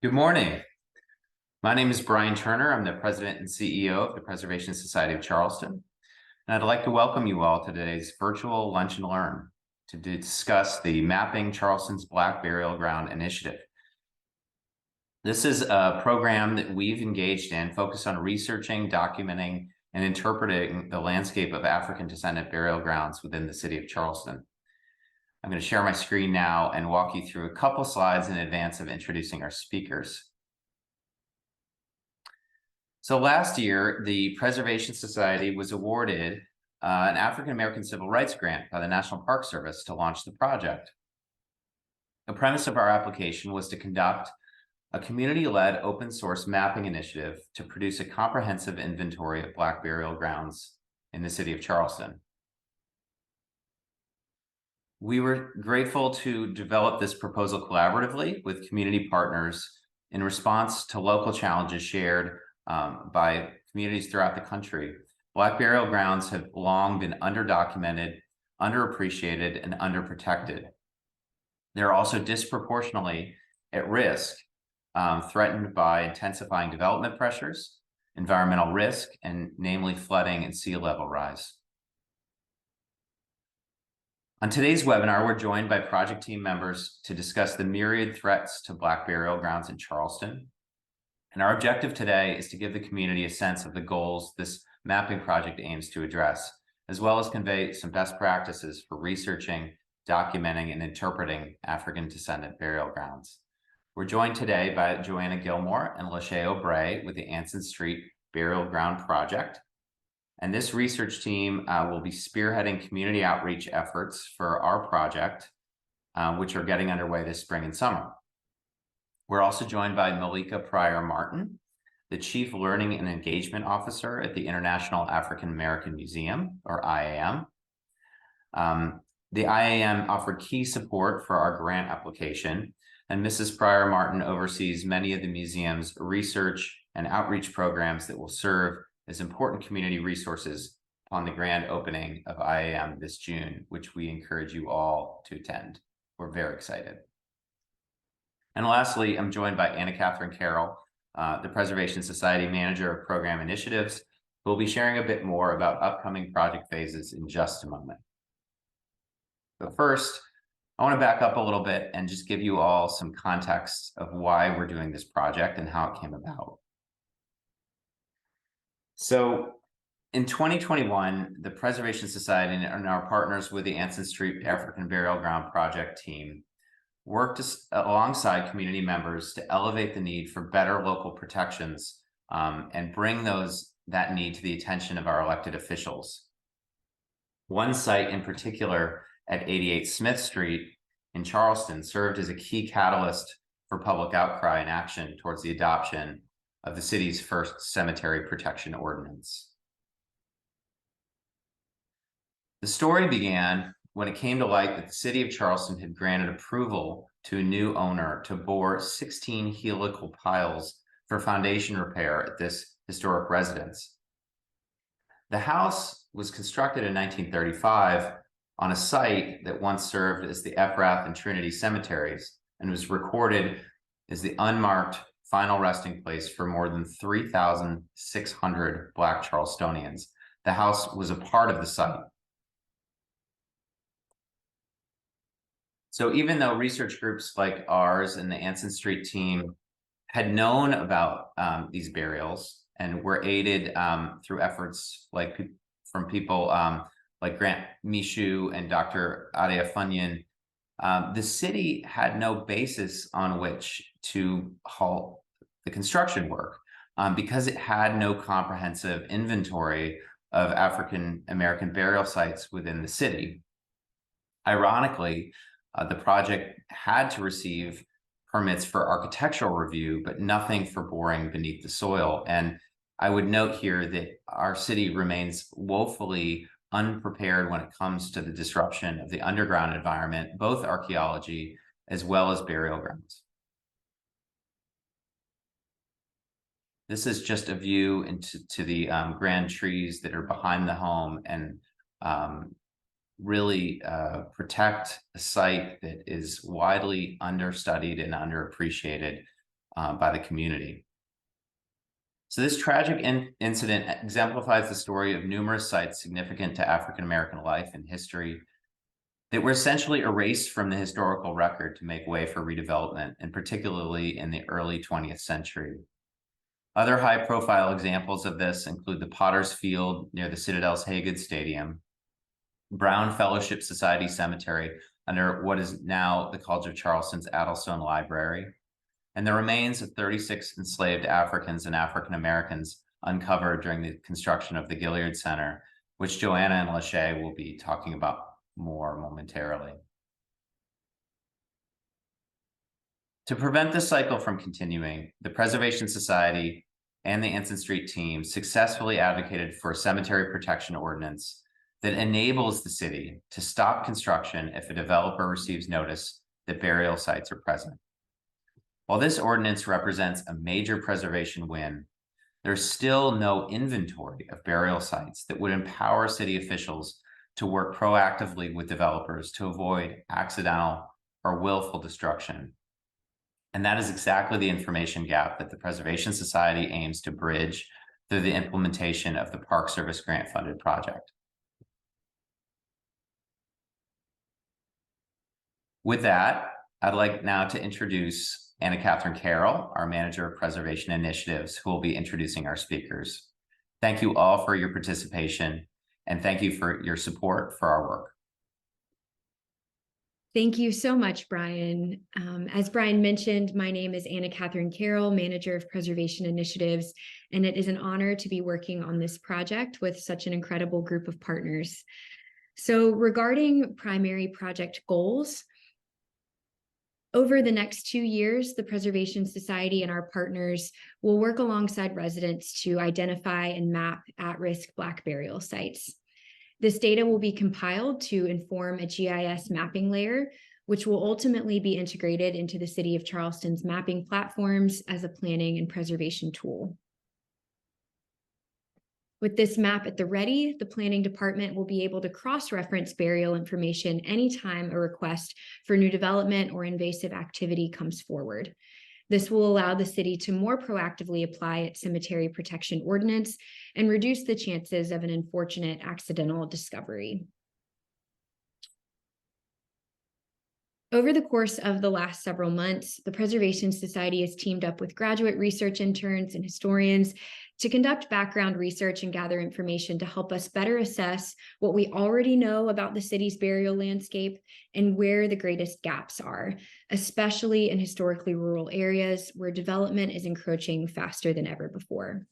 Good morning. My name is Brian Turner. I'm the President and CEO of the Preservation Society of Charleston. And I'd like to welcome you all to today's virtual Lunch and Learn to discuss the Mapping Charleston's Black Burial Ground Initiative. This is a program that we've engaged in focused on researching, documenting, and interpreting the landscape of African-descendant burial grounds within the city of Charleston. I'm going to share my screen now and walk you through a couple slides in advance of introducing our speakers. So last year, the Preservation Society was awarded an African-American Civil Rights Grant by the National Park Service to launch the project. The premise of our application was to conduct a community-led open source mapping initiative to produce a comprehensive inventory of Black burial grounds in the city of Charleston. We were grateful to develop this proposal collaboratively with community partners in response to local challenges shared by communities throughout the country. Black burial grounds have long been underdocumented, underappreciated, and underprotected. They're also disproportionately at risk, threatened by intensifying development pressures, environmental risk, and namely flooding and sea level rise. On today's webinar, we're joined by project team members to discuss the myriad threats to Black burial grounds in Charleston. And our objective today is to give the community a sense of the goals this mapping project aims to address, as well as convey some best practices for researching, documenting, and interpreting African-descendant burial grounds. We're joined today by Joanna Gilmore and Oubre with the Anson Street Burial Ground Project. And this research team will be spearheading community outreach efforts for our project, which are getting underway this spring and summer. We're also joined by Malika Pryor-Martin, the Chief Learning and Engagement Officer at the International African-American Museum, or IAM. The IAM offered key support for our grant application, and Mrs. Pryor-Martin oversees many of the museum's research and outreach programs that will serve as important community resources on the grand opening of IAM this June, which we encourage you all to attend. We're very excited. And lastly, I'm joined by Anna Catherine Carroll, the Preservation Society Manager of Program Initiatives, who will be sharing a bit more about upcoming project phases in just a moment. But first, I want to back up a little bit and just give you all some context of why we're doing this project and how it came about. So in 2021, the Preservation Society and our partners with the Anson Street African Burial Ground Project team worked alongside community members to elevate the need for better local protections and bring that need to the attention of our elected officials. One site in particular at 88 Smith Street in Charleston served as a key catalyst for public outcry and action towards the adoption of the city's first cemetery protection ordinance. The story began when it came to light that the city of Charleston had granted approval to a new owner to bore 16 helical piles for foundation repair at this historic residence. The house was constructed in 1935 on a site that once served as the Ephrath and Trinity cemeteries and was recorded as the unmarked final resting place for more than 3,600 Black Charlestonians. The house was a part of the site. So even though research groups like ours and the Anson Street team had known about these burials and were aided through efforts from people like Grant Michoud and Dr. Adia Funyan, the city had no basis on which to halt the construction work because it had no comprehensive inventory of African-American burial sites within the city. Ironically, the project had to receive permits for architectural review, but nothing for boring beneath the soil. And I would note here that our city remains woefully unprepared when it comes to the disruption of the underground environment, both archaeology as well as burial grounds. This is just a view into the grand trees that are behind the home and really protect a site that is widely understudied and underappreciated by the community. So this tragic incident exemplifies the story of numerous sites significant to African-American life and history that were essentially erased from the historical record to make way for redevelopment, and particularly in the early 20th century. Other high-profile examples of this include the Potter's Field near the Citadel's Haygood Stadium, Brown Fellowship Society Cemetery under what is now the College of Charleston's Addlestone Library, and the remains of 36 enslaved Africans and African Americans uncovered during the construction of the Gilliard Center, which Joanna and Lachey will be talking about more momentarily. To prevent this cycle from continuing, the Preservation Society and the Anson Street team successfully advocated for a cemetery protection ordinance that enables the city to stop construction if a developer receives notice that burial sites are present. While this ordinance represents a major preservation win, there's still no inventory of burial sites that would empower city officials to work proactively with developers to avoid accidental or willful destruction. And that is exactly the information gap that the Preservation Society aims to bridge through the implementation of the Park Service grant-funded project. With that, I'd like now to introduce Anna Catherine Carroll, our Manager of Preservation Initiatives, who will be introducing our speakers. Thank you all for your participation, and thank you for your support for our work. Thank you so much, Brian. As Brian mentioned, my name is Anna Catherine Carroll, Manager of Preservation Initiatives, and it is an honor to be working on this project with such an incredible group of partners. So regarding primary project goals, over the next 2 years, the Preservation Society and our partners will work alongside residents to identify and map at-risk Black burial sites. This data will be compiled to inform a GIS mapping layer, which will ultimately be integrated into the City of Charleston's mapping platforms as a planning and preservation tool. With this map at the ready, the planning department will be able to cross-reference burial information anytime a request for new development or invasive activity comes forward. This will allow the city to more proactively apply its cemetery protection ordinance and reduce the chances of an unfortunate accidental discovery. Over the course of the last several months, the Preservation Society has teamed up with graduate research interns and historians to conduct background research and gather information to help us better assess what we already know about the city's burial landscape and where the greatest gaps are, especially in historically rural areas where development is encroaching faster than ever before.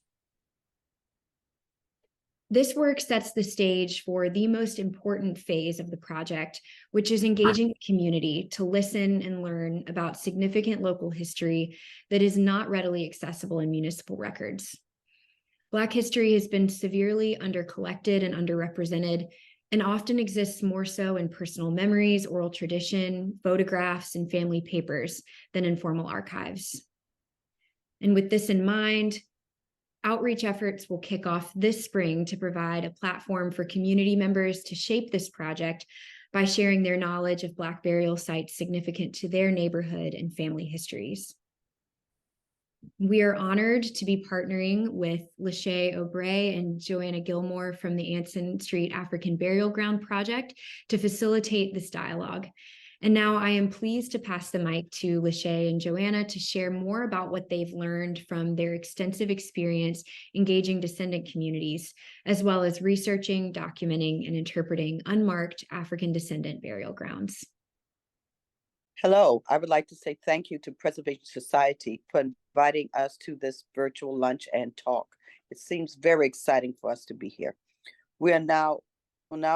This work sets the stage for the most important phase of the project, which is engaging the community to listen and learn about significant local history that is not readily accessible in municipal records. Black history has been severely undercollected and underrepresented, and often exists more so in personal memories, oral tradition, photographs, and family papers than in formal archives. And with this in mind, outreach efforts will kick off this spring to provide a platform for community members to shape this project by sharing their knowledge of Black burial sites significant to their neighborhood and family histories. We are honored to be partnering with Lachey Oubre and Joanna Gilmore from the Anson Street African Burial Ground Project to facilitate this dialogue. And now I am pleased to pass the mic to Lachey and Joanna to share more about what they've learned from their extensive experience engaging descendant communities, as well as researching, documenting, and interpreting unmarked African-descendant burial grounds. Hello, I would like to say thank you to Preservation Society for inviting us to this virtual lunch and talk. It seems very exciting for us to be here. Will now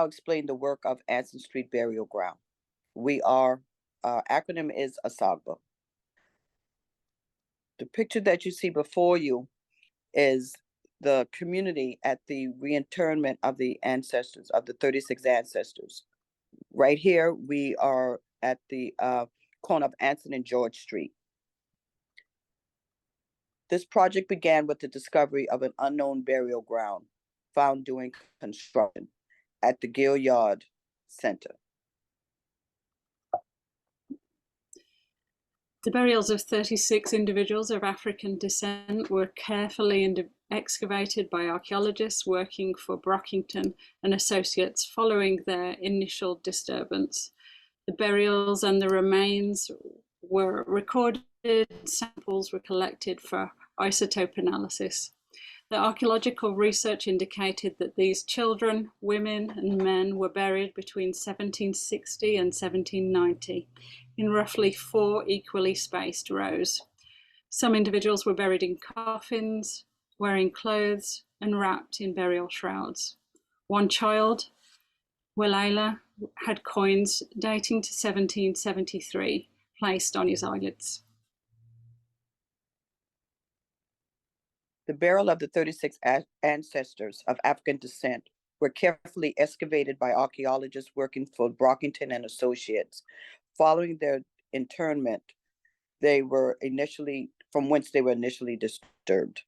explain the work of Anson Street Burial Ground. Our acronym is ASAGBA. The picture that you see before you is the community at the reinterment of the ancestors, of the 36 ancestors. Right here, we are at the corner of Anson and George Street. This project began with the discovery of an unknown burial ground found during construction at the Gilliard Center. The burials of 36 individuals of African descent were carefully excavated by archaeologists working for Brockington and Associates following their initial disturbance. The burials and the remains were recorded, samples were collected for isotope analysis. The archaeological research indicated that these children, women, and men were buried between 1760 and 1790 in roughly 4 equally spaced rows. Some individuals were buried in coffins, wearing clothes, and wrapped in burial shrouds. One child, Walela, had coins dating to 1773 placed on his eyelids. The burial of the 36 ancestors of African descent were carefully excavated by archaeologists working for Brockington and Associates. Following their internment, they were initially disturbed.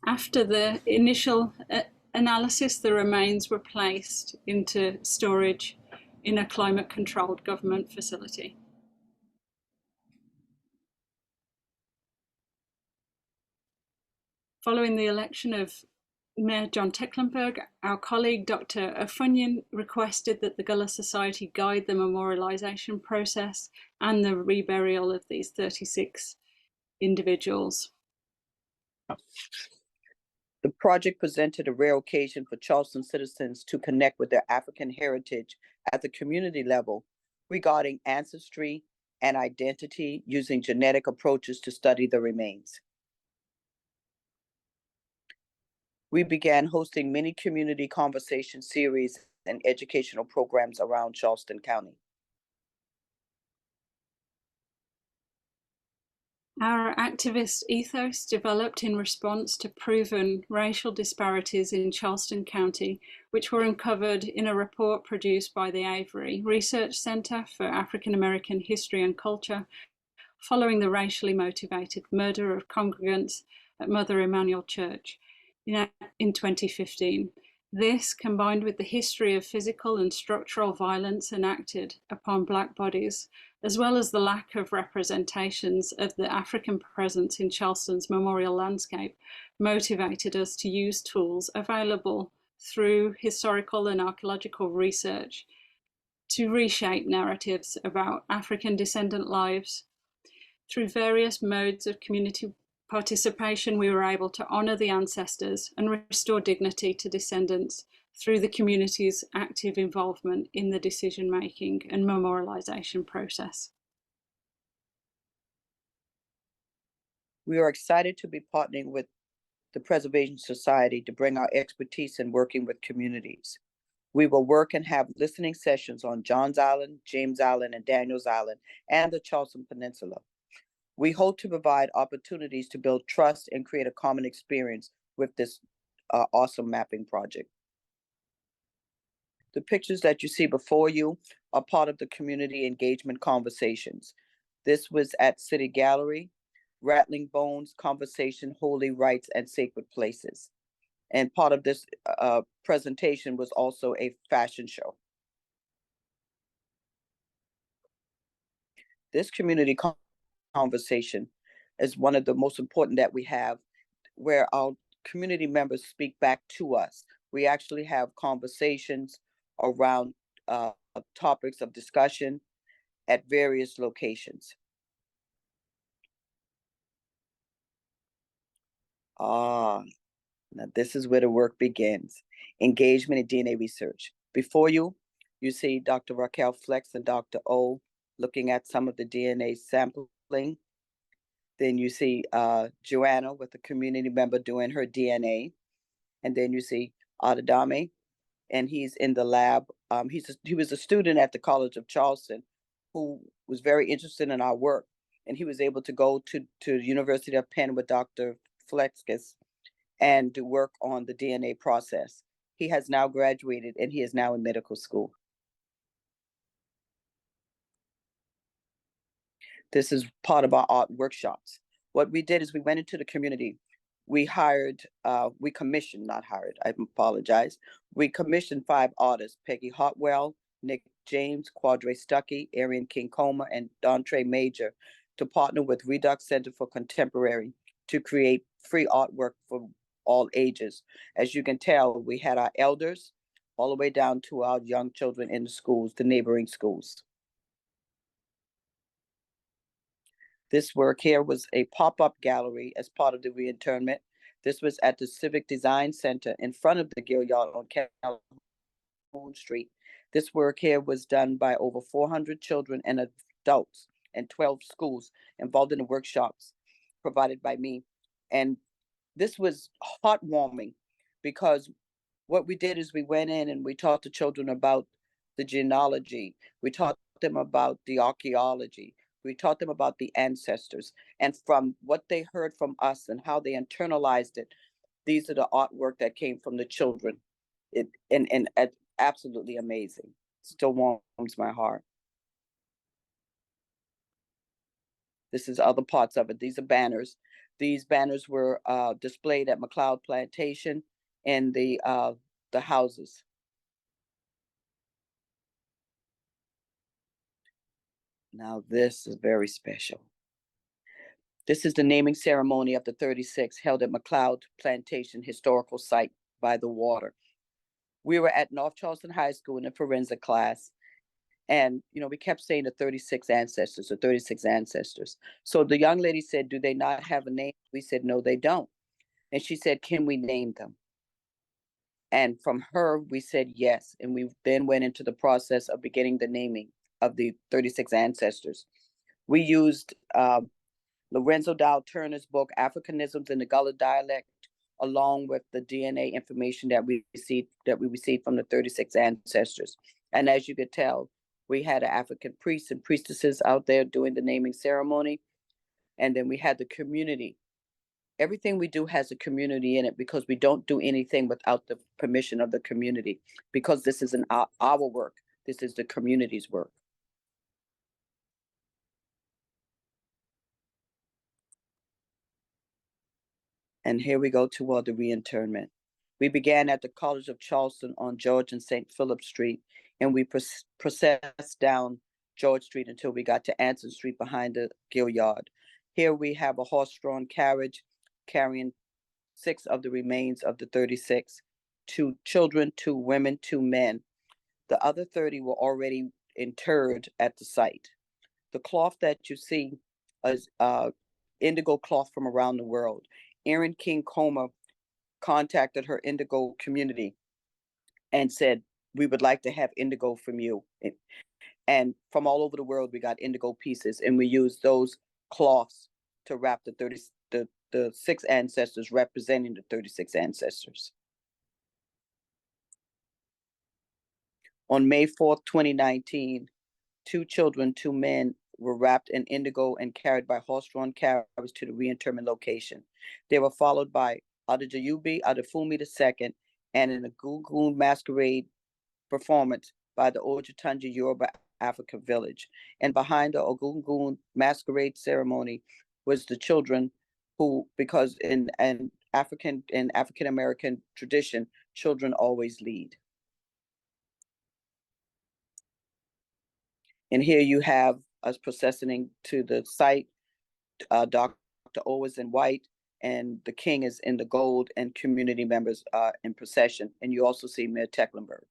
After the initial analysis, the remains were placed into storage in a climate-controlled government facility. Following the election of Mayor John Tecklenburg, our colleague Dr. Afunyin requested that the Gullah Society guide the memorialization process and the reburial of these 36 individuals. The project presented a rare occasion for Charleston citizens to connect with their African heritage at the community level regarding ancestry and identity using genetic approaches to study the remains. We began hosting many community conversation series and educational programs around Charleston County. Our activist ethos developed in response to proven racial disparities in Charleston County, which were uncovered in a report produced by the Oubre Research Center for African American History and Culture, following the racially motivated murder of congregants at Mother Emanuel Church in 2015. This, combined with the history of physical and structural violence enacted upon Black bodies, as well as the lack of representations of the African presence in Charleston's memorial landscape, motivated us to use tools available through historical and archaeological research to reshape narratives about African-descendant lives. Through various modes of community participation, we were able to honor the ancestors and restore dignity to descendants through the community's active involvement in the decision-making and memorialization process. We are excited to be partnering with the Preservation Society to bring our expertise in working with communities. We will work and have listening sessions on Johns Island, James Island, and Daniels Island, and the Charleston Peninsula. We hope to provide opportunities to build trust and create a common experience with this awesome mapping project. The pictures that you see before you are part of the community engagement conversations. This was at City Gallery, Rattling Bones, Conversation, Holy Rites, and Sacred Places. And part of this presentation was also a fashion show. This community conversation is one of the most important that we have, where our community members speak back to us. We actually have conversations around topics of discussion at various locations. Now this is where the work begins. Engagement in DNA research. Before you, you see Dr. Raquel Flex and Dr. O looking at some of the DNA sampling. Then you see Joanna with a community member doing her DNA. And then you see Adadame, and he's in the lab. He was a student at the College of Charleston who was very interested in our work. And he was able to go to the University of Penn with Dr. Flexkes and to work on the DNA process. He has now graduated and he is now in medical school. This is part of our art workshops. What we did is we went into the community. We commissioned 5 artists: Peggy Hartwell, Nick James Quadre Stuckey, Arian King Comer, and Dontre Major to partner with Redux Center for Contemporary to create free artwork for all ages. As you can tell, we had our elders all the way down to our young children in the schools, the neighboring schools. This work here was a pop-up gallery as part of the reinternment. This was at the Civic Design Center in front of the Gilliard on Calhoun Street. This work here was done by over 400 children and adults and 12 schools involved in the workshops provided by me. And this was heartwarming because what we did is we went in and we taught the children about the genealogy. We taught them about the archaeology. We taught them about the ancestors. And from what they heard from us and how they internalized it, these are the artwork that came from the children. And absolutely amazing. Still warms my heart. This is other parts of it. These are banners. These banners were displayed at McLeod Plantation in the houses. Now this is very special. This is the naming ceremony of the 36 held at McLeod Plantation Historical Site by the water. We were at North Charleston High School in a forensic class. And, you know, we kept saying the 36 ancestors, the 36 ancestors. So the young lady said, do they not have a name? We said, no, they don't. And she said, can we name them? And from her, we said yes. And we then went into the process of beginning the naming of the 36 ancestors. We used Lorenzo Dow Turner's book, Africanisms in the Gullah Dialect, along with the DNA information that we received from the 36 ancestors. And as you could tell, we had African priests and priestesses out there doing the naming ceremony. And then we had the community. Everything we do has a community in it because we don't do anything without the permission of the community, because this isn't our work. This is the community's work. And here we go toward the reinternment. We began at the College of Charleston on George and St. Philip Street, and we processed down George Street until we got to Anson Street behind the Gilliard. Here we have a horse-drawn carriage carrying 6 of the remains of the 36, 2 children, 2 women, 2 men. The other 30 were already interred at the site. The cloth that you see is indigo cloth from around the world. Erin King Comer contacted her indigo community and said, we would like to have indigo from you. And from all over the world, we got indigo pieces, and we used those cloths to wrap the 6 ancestors representing the 36 ancestors. On May 4th, 2019, 2 children, 2 men were wrapped in indigo and carried by horse-drawn carriage to the reinterment location. They were followed by Adejuyubi Adefumi II and an Ogungun masquerade performance by the Ojutunji Yoruba Africa village. And behind the Ogungun masquerade ceremony was the children who, because in African-American tradition, children always lead. And here you have us processing to the site. Dr. O is in white, and the king is in the gold, and community members are in procession. And you also see Mayor Tecklenburg.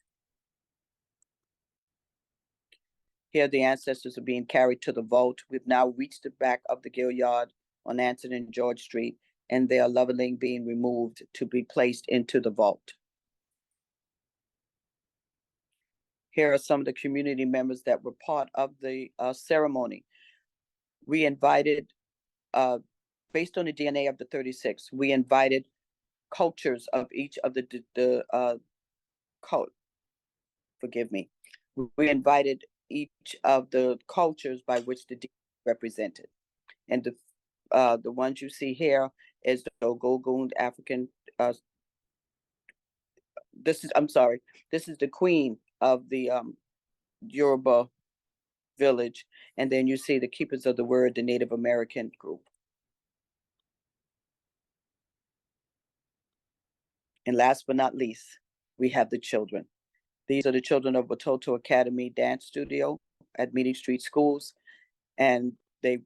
Here the ancestors are being carried to the vault. We've now reached the back of the Gilliard on Anson and George Street, and they are lovingly being removed to be placed into the vault. Here are some of the community members that were part of the ceremony. We invited, based on the DNA of the 36, we invited cultures of each of we invited each of the cultures by which the DNA represented. And the ones you see here is the Ogungun African, this is the queen of the Yoruba village. And then you see the keepers of the word, the Native American group. And last but not least, we have the children. These are the children of Watoto Academy Dance Studio at Meeting Street Schools. And they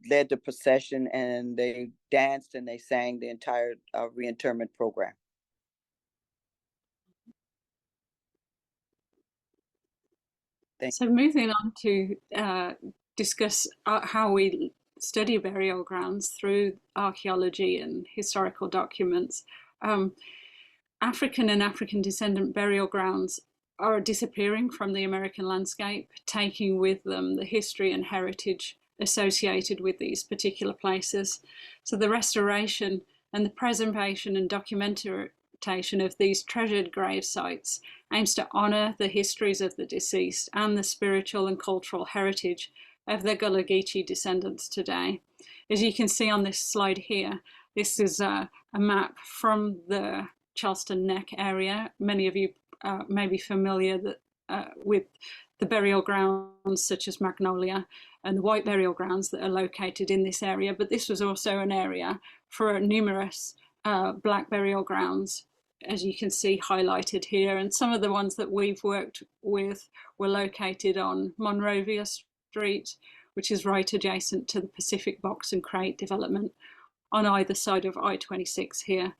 led the procession and they danced and they sang the entire reinterment program. So moving on to discuss how we study burial grounds through archaeology and historical documents. African and African-descendant burial grounds are disappearing from the American landscape, taking with them the history and heritage associated with these particular places. So the restoration and the preservation and documentation of these treasured grave sites aims to honour the histories of the deceased and the spiritual and cultural heritage of the Gullah Geechee descendants today. As you can see on this slide here, this is a map from the Charleston Neck area. Many of you may be familiar with the burial grounds such as Magnolia and the white burial grounds that are located in this area, but this was also an area for numerous black burial grounds, as you can see highlighted here. And some of the ones that we've worked with were located on Monrovia Street, which is right adjacent to the Pacific Box and Crate development on either side of I-26 here.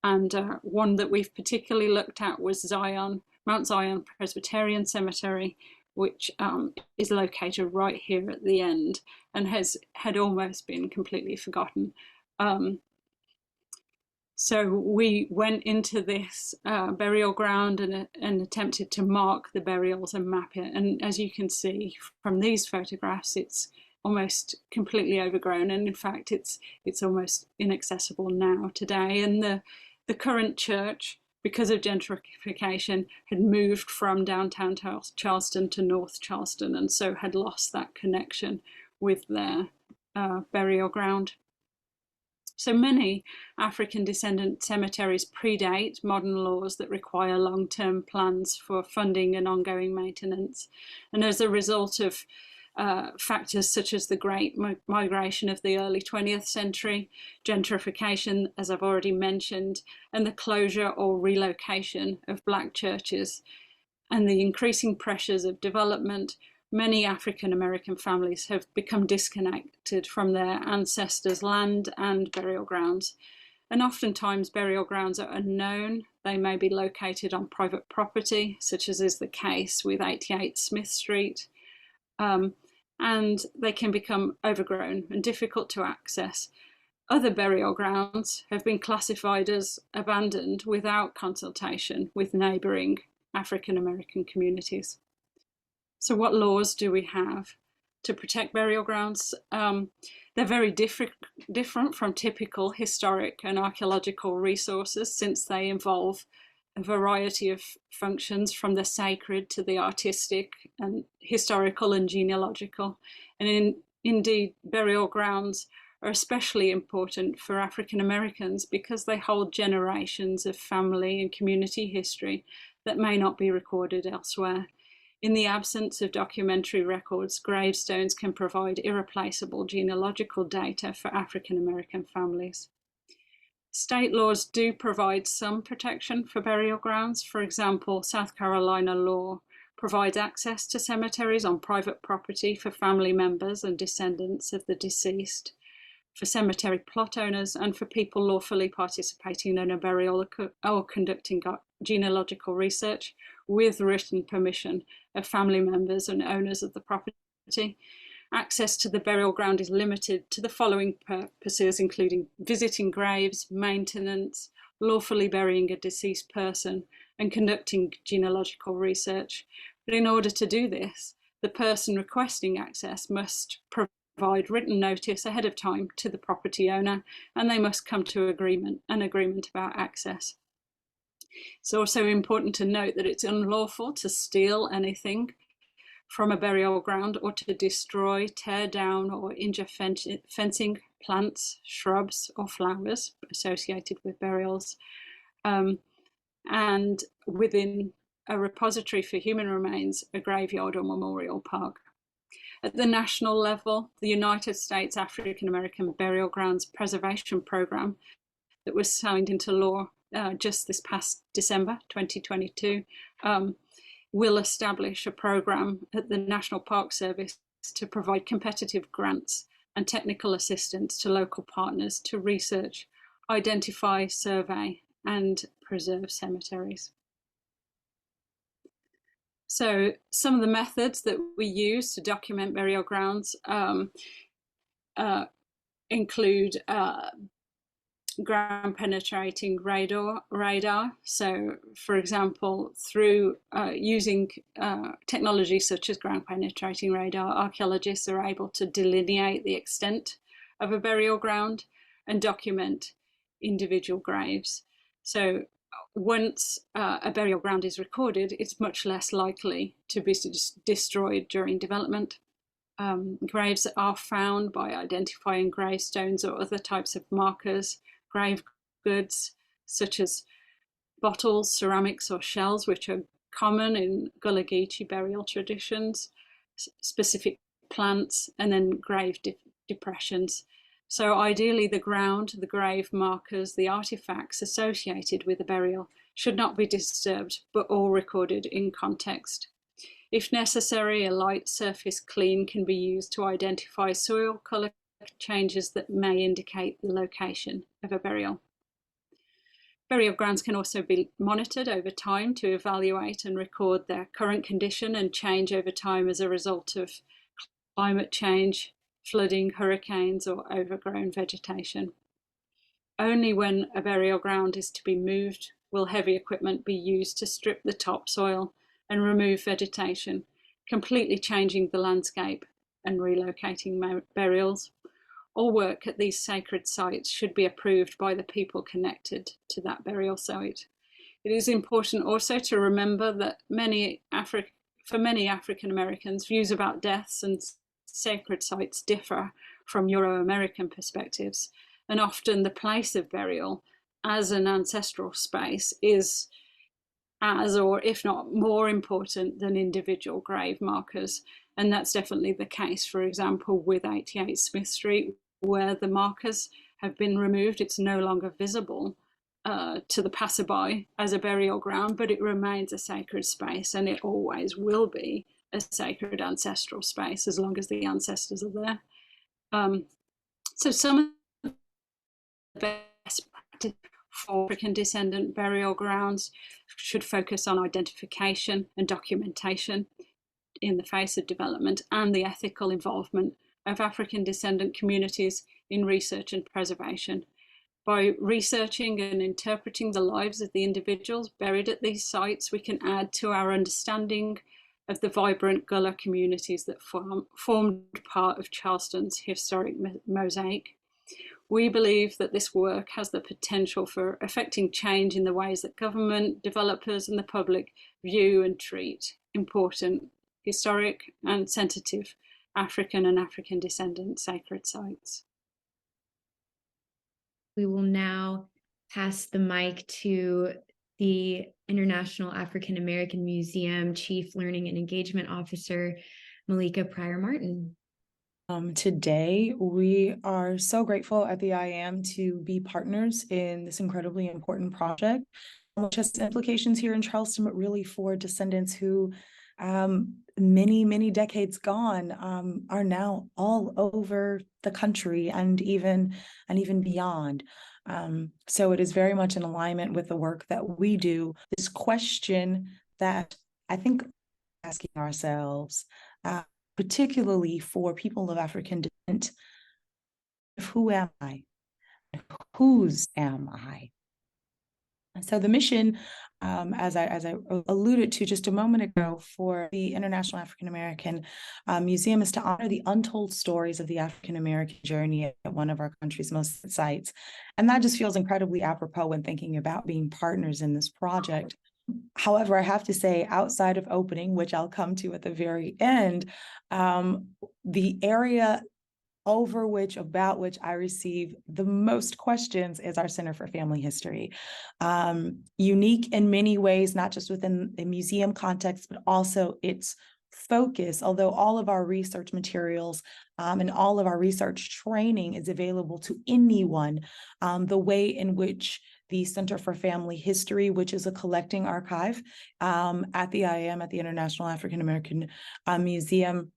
And one that we've particularly looked at was Mount Zion Presbyterian Cemetery, which is located right here at the end and had almost been completely forgotten. So we went into this burial ground and attempted to mark the burials and map it. And as you can see from these photographs, it's almost completely overgrown. And in fact, it's almost inaccessible now today. And the current church, because of gentrification, had moved from downtown Charleston to North Charleston, and so had lost that connection with their burial ground. So many African-descendant cemeteries predate modern laws that require long-term plans for funding and ongoing maintenance. And as a result of factors such as the great migration of the early 20th century, gentrification, as I've already mentioned, and the closure or relocation of black churches, and the increasing pressures of development, many African-American families have become disconnected from their ancestors' land and burial grounds. And oftentimes burial grounds are unknown. They may be located on private property, such as is the case with 88 Smith Street. And they can become overgrown and difficult to access. Other burial grounds have been classified as abandoned without consultation with neighbouring African-American communities. So what laws do we have to protect burial grounds? They're very different from typical historic and archaeological resources, since they involve a variety of functions, from the sacred to the artistic and historical and genealogical. And indeed, burial grounds are especially important for African Americans because they hold generations of family and community history that may not be recorded elsewhere. In the absence of documentary records, gravestones can provide irreplaceable genealogical data for African American families. State laws do provide some protection for burial grounds. For example, South Carolina law provides access to cemeteries on private property for family members and descendants of the deceased, for cemetery plot owners, and for people lawfully participating in a burial or conducting genealogical research with written permission of family members and owners of the property. Access to the burial ground is limited to the following purposes, including visiting graves, maintenance, lawfully burying a deceased person, and conducting genealogical research. But in order to do this, the person requesting access must provide written notice ahead of time to the property owner, and they must come to an agreement about access. It's also important to note that it's unlawful to steal anything from a burial ground or to destroy, tear down, or injure fencing, plants, shrubs, or flowers associated with burials. And within a repository for human remains, a graveyard or memorial park. At the national level, the United States African American Burial Grounds Preservation Program that was signed into law just this past December 2022 will establish a program at the National Park Service to provide competitive grants and technical assistance to local partners to research, identify, survey, and preserve cemeteries. So some of the methods that we use to document burial grounds include ground penetrating radar. So, for example, through using technology such as ground penetrating radar, archaeologists are able to delineate the extent of a burial ground and document individual graves. So once a burial ground is recorded, it's much less likely to be destroyed during development. Graves are found by identifying gravestones or other types of markers, grave goods such as bottles, ceramics, or shells, which are common in Gullah Geechee burial traditions, specific plants, and then grave depressions. So ideally, the ground, the grave markers, the artifacts associated with a burial should not be disturbed, but all recorded in context. If necessary, a light surface clean can be used to identify soil colour changes that may indicate the location of a burial. Burial grounds can also be monitored over time to evaluate and record their current condition and change over time as a result of climate change, flooding, hurricanes, or overgrown vegetation. Only when a burial ground is to be moved will heavy equipment be used to strip the topsoil and remove vegetation, completely changing the landscape and relocating burials. All work at these sacred sites should be approved by the people connected to that burial site. It is important also to remember that for many African Americans, views about deaths and sacred sites differ from Euro-American perspectives, and often the place of burial as an ancestral space is as, or if not more important than individual grave markers. And that's definitely the case, for example, with 88 Smith Street, where the markers have been removed. It's no longer visible to the passerby as a burial ground, but it remains a sacred space, and it always will be a sacred ancestral space as long as the ancestors are there. So some of the best practice for African-descendant burial grounds should focus on identification and documentation in the face of development and the ethical involvement of African-descendant communities in research and preservation. By researching and interpreting the lives of the individuals buried at these sites, we can add to our understanding of the vibrant Gullah communities that formed part of Charleston's historic mosaic. We believe that this work has the potential for affecting change in the ways that government, developers, and the public view and treat important, historic, and sensitive African and African-descendant sacred sites. We will now pass the mic to the International African American Museum Chief Learning and Engagement Officer, Malika Pryor-Martin. Today, we are so grateful at the IAM to be partners in this incredibly important project, which has implications here in Charleston, but really for descendants who many decades gone are now all over the country and even beyond. So it is very much in alignment with the work that we do. This question that I think we're asking ourselves, particularly for people of African descent, who am I? Whose am I? And so the mission, as I alluded to just a moment ago, for the International African American Museum is to honor the untold stories of the African American journey at one of our country's most sites. And that just feels incredibly apropos when thinking about being partners in this project. However, I have to say, outside of opening, which I'll come to at the very end, the area about which I receive the most questions is our Center for Family History. Unique in many ways, not just within the museum context, but also its focus. Although all of our research materials and all of our research training is available to anyone, the way in which the Center for Family History, which is a collecting archive at the IAM, at the International African American Museum,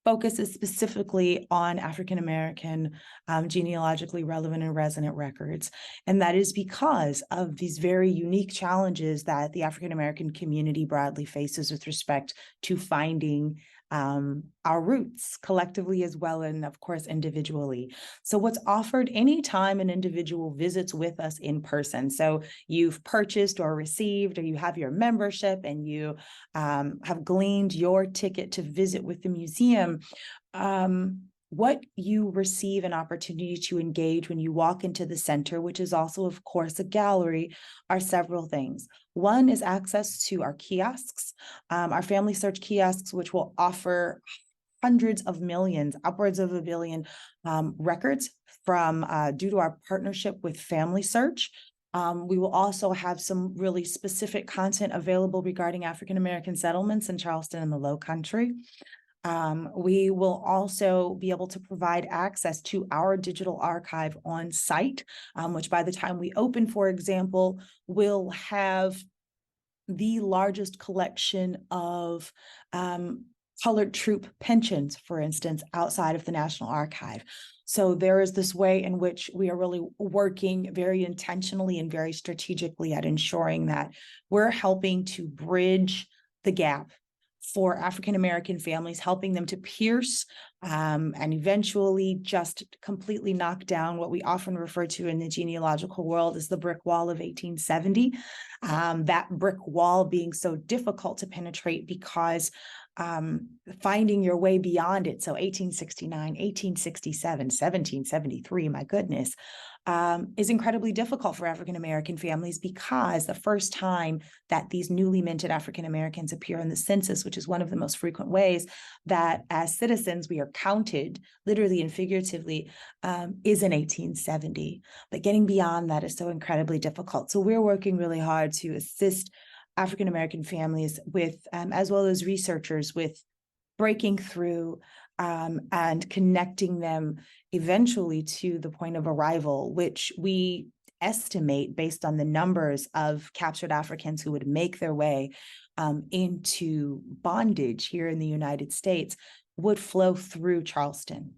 focuses specifically on African-American genealogically relevant and resonant records. And that is because of these very unique challenges that the African-American community broadly faces with respect to finding our roots collectively as well, and of course, individually. So what's offered anytime an individual visits with us in person, so you've purchased or received, or you have your membership and you have gleaned your ticket to visit with the museum, what you receive an opportunity to engage when you walk into the center, which is also, of course, a gallery, are several things. One is access to our kiosks, our family search kiosks, which will offer hundreds of millions, upwards of 1 billion records from due to our partnership with Family Search. We will also have some really specific content available regarding African-American settlements in Charleston and the Low Country. We will also be able to provide access to our digital archive on site, which by the time we open, for example, will have the largest collection of colored troop pensions, for instance, outside of the National Archive. So there is this way in which we are really working very intentionally and very strategically at ensuring that we're helping to bridge the gap for African-American families, helping them to pierce and eventually just completely knock down what we often refer to in the genealogical world as the brick wall of 1870. That brick wall being so difficult to penetrate because finding your way beyond it, so 1869, 1867, 1773, my goodness, is incredibly difficult for African-American families, because the first time that these newly minted African-Americans appear in the census, which is one of the most frequent ways that as citizens we are counted, literally and figuratively, is in 1870. But getting beyond that is so incredibly difficult. So we're working really hard to assist African-American families with, as well as researchers, with breaking through and connecting them eventually to the point of arrival, which we estimate based on the numbers of captured Africans who would make their way into bondage here in the United States would flow through Charleston.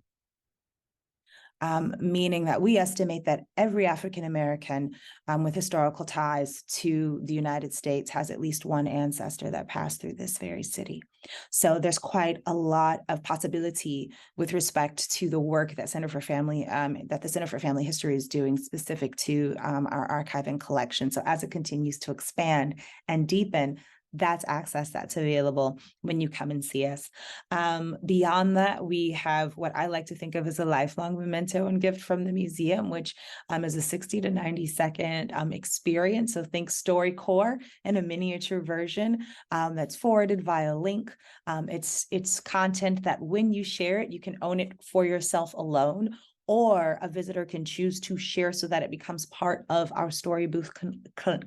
Meaning that we estimate that every African-American with historical ties to the United States has at least one ancestor that passed through this very city. So there's quite a lot of possibility with respect to the work that Center for Family, that the Center for Family History is doing specific to our archive and collection. So as it continues to expand and deepen, that's access that's available when you come and see us. Beyond that, we have what I like to think of as a lifelong memento and gift from the museum, which is a 60 to 90 second experience. So think StoryCorps in a miniature version that's forwarded via link. It's content that when you share it, you can own it for yourself alone, or a visitor can choose to share so that it becomes part of our story booth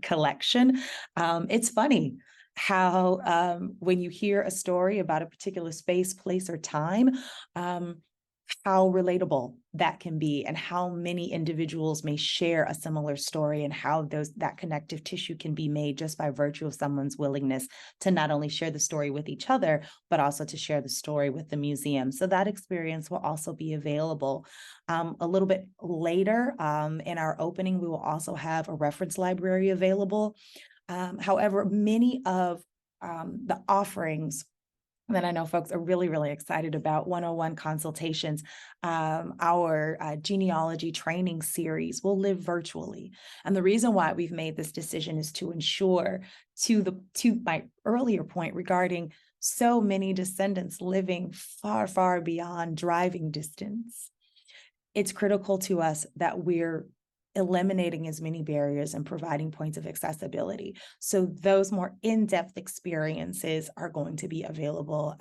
collection. It's funny how when you hear a story about a particular space, place, or time, how relatable that can be, and how many individuals may share a similar story, and how that connective tissue can be made just by virtue of someone's willingness to not only share the story with each other, but also to share the story with the museum. So that experience will also be available. A little bit later in our opening, we will also have a reference library available. However, many of the offerings that I know folks are really, really excited about, 101 consultations, our genealogy training series will live virtually. And the reason why we've made this decision is to ensure, to my earlier point regarding so many descendants living far, far beyond driving distance, it's critical to us that we're eliminating as many barriers and providing points of accessibility. So those more in-depth experiences are going to be available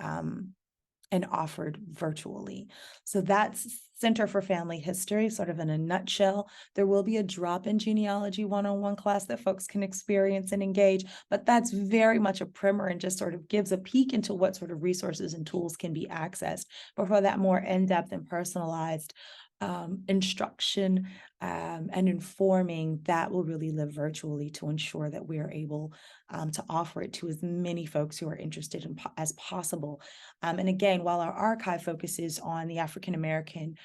and offered virtually. So that's Center for Family History, sort of in a nutshell. There will be a drop-in genealogy one-on-one class that folks can experience and engage, but that's very much a primer and just sort of gives a peek into what sort of resources and tools can be accessed. But for that more in-depth and personalized instruction and informing that will really live virtually to ensure that we are able to offer it to as many folks who are interested in as possible. And again, while our archive focuses on the African-American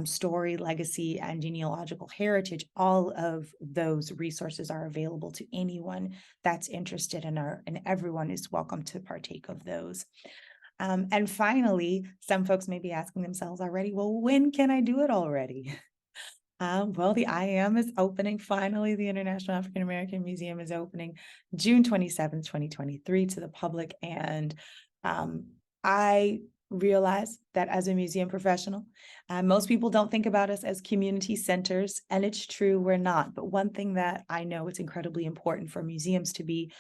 story, legacy, and genealogical heritage, all of those resources are available to anyone that's interested and everyone is welcome to partake of those. And finally, some folks may be asking themselves already, well, when can I do it already? Well, the IAM is opening. Finally, the International African American Museum is opening June 27th, 2023 to the public. And I realize that as a museum professional, most people don't think about us as community centers, and it's true, we're not. But one thing that I know it's incredibly important for museums to be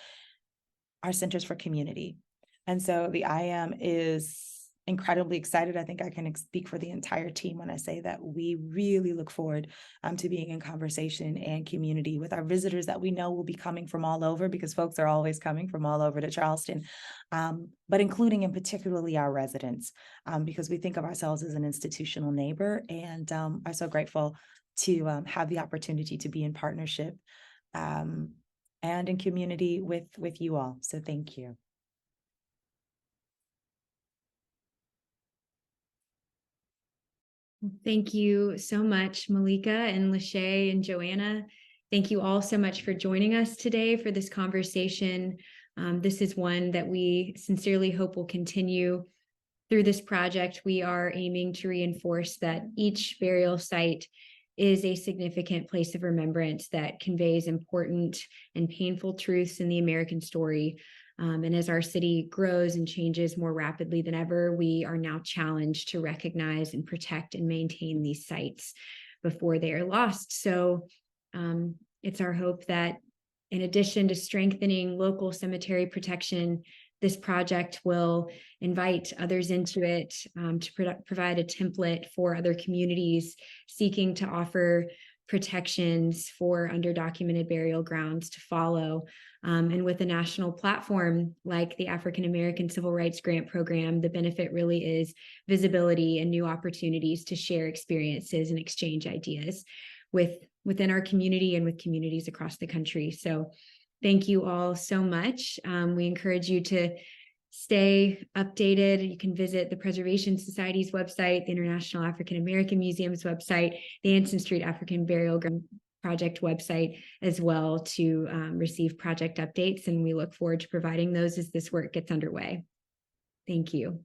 our centers for community. And so the IAM is incredibly excited. I think I can speak for the entire team when I say that we really look forward to being in conversation and community with our visitors that we know will be coming from all over, because folks are always coming from all over to Charleston, but including in particularly our residents, because we think of ourselves as an institutional neighbor, and are so grateful to have the opportunity to be in partnership and in community with you all. So thank you. Thank you so much, Malika and Lachey and Joanna. Thank you all so much for joining us today for this conversation. This is one that we sincerely hope will continue. Through this project, we are aiming to reinforce that each burial site is a significant place of remembrance that conveys important and painful truths in the American story. And as our city grows and changes more rapidly than ever, we are now challenged to recognize and protect and maintain these sites before they are lost. So it's our hope that in addition to strengthening local cemetery protection, this project will invite others into it to provide a template for other communities seeking to offer protections for underdocumented burial grounds to follow. And with a national platform like the African American Civil Rights Grant Program, the benefit really is visibility and new opportunities to share experiences and exchange ideas within our community and with communities across the country. So thank you all so much. We encourage you to stay updated. You can visit the Preservation Society's website, the International African American Museum's website, the Anson Street African Burial Ground Project website as well to receive project updates. And we look forward to providing those as this work gets underway. Thank you.